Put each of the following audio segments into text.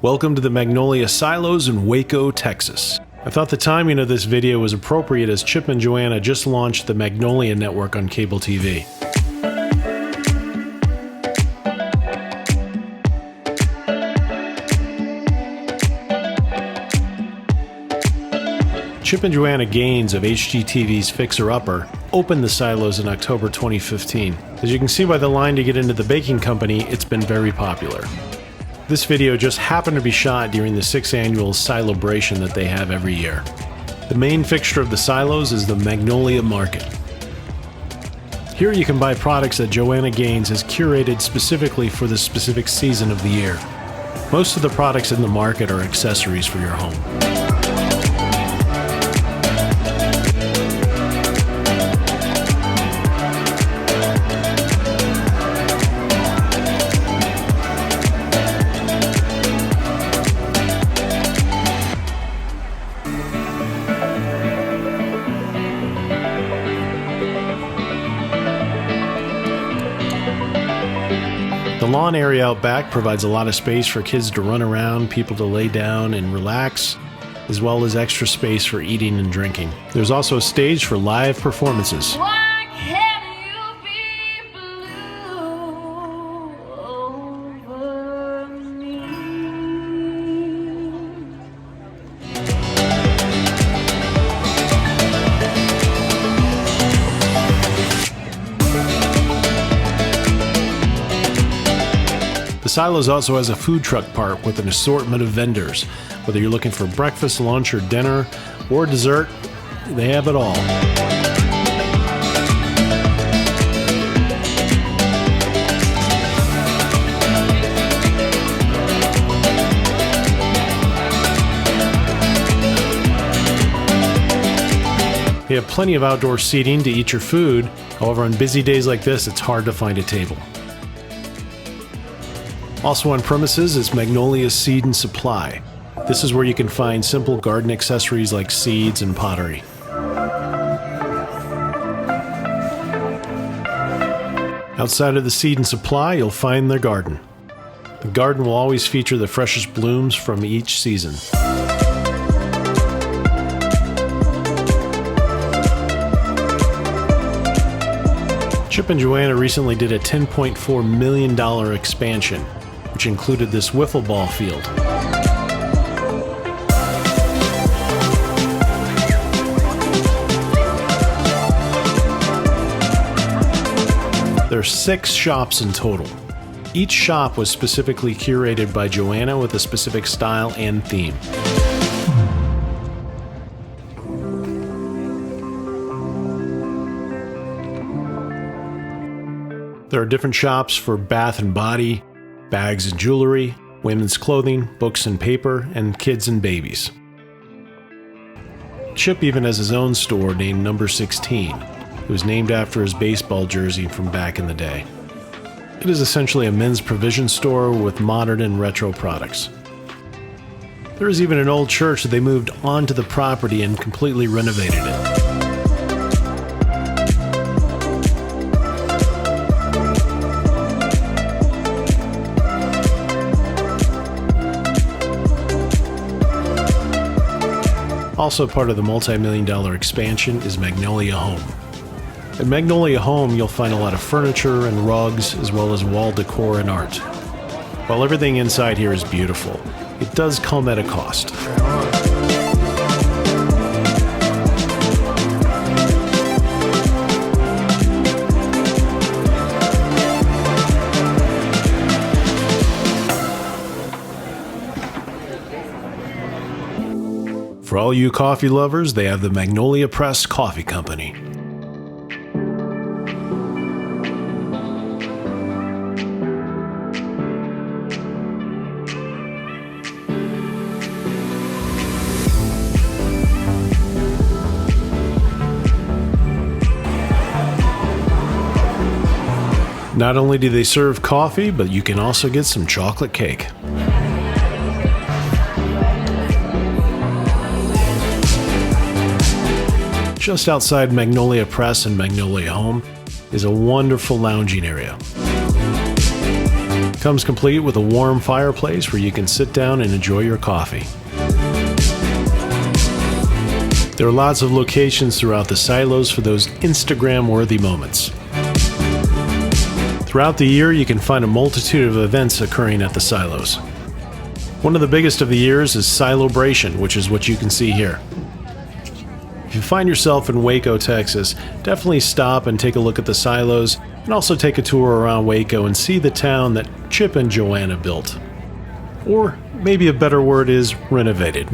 Welcome to the Magnolia Silos in Waco, Texas. I thought the timing of this video was appropriate as Chip and Joanna just launched the Magnolia network on cable TV. Chip and Joanna Gaines of HGTV's Fixer Upper opened the silos in October 2015. As you can see by the line to get into the baking company, it's been very popular. This video just happened to be shot during the 6th annual Silobration that they have every year. The main fixture of the silos is the Magnolia Market. Here you can buy products that Joanna Gaines has curated specifically for the specific season of the year. Most of the products in the market are accessories for your home. The lawn area out back provides a lot of space for kids to run around, people to lay down and relax, as well as extra space for eating and drinking. There's also a stage for live performances. Why can't you be blue over me? The Silos also has a food truck park with an assortment of vendors. Whether you're looking for breakfast, lunch, or dinner, or dessert, they have it all. They have plenty of outdoor seating to eat your food. However, on busy days like this, it's hard to find a table. Also on premises is Magnolia Seed and Supply. This is where you can find simple garden accessories like seeds and pottery. Outside of the Seed and Supply, you'll find their garden. The garden will always feature the freshest blooms from each season. Chip and Joanna recently did a $10.4 million expansion, which included this wiffle ball field. There are 6 shops in total. Each shop was specifically curated by Joanna with a specific style and theme. There are different shops for bath and body, bags and jewelry, women's clothing, books and paper, and kids and babies. Chip even has his own store named Number 16. It was named after his baseball jersey from back in the day. It is essentially a men's provision store with modern and retro products. There is even an old church that they moved onto the property and completely renovated it. Also part of the multi-million-dollar expansion is Magnolia Home. At Magnolia Home, you'll find a lot of furniture and rugs, as well as wall decor and art. While everything inside here is beautiful, it does come at a cost. For all you coffee lovers, they have the Magnolia Press Coffee Company. Not only do they serve coffee, but you can also get some chocolate cake. Just outside Magnolia Press and Magnolia Home is a wonderful lounging area. Comes complete with a warm fireplace where you can sit down and enjoy your coffee. There are lots of locations throughout the silos for those Instagram-worthy moments. Throughout the year, you can find a multitude of events occurring at the silos. One of the biggest of the years is Silobration, which is what you can see here. If you find yourself in Waco, Texas, definitely stop and take a look at the silos, and also take a tour around Waco and see the town that Chip and Joanna built. Or maybe a better word is renovated.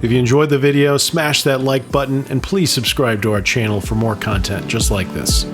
If you enjoyed the video, smash that like button and please subscribe to our channel for more content just like this.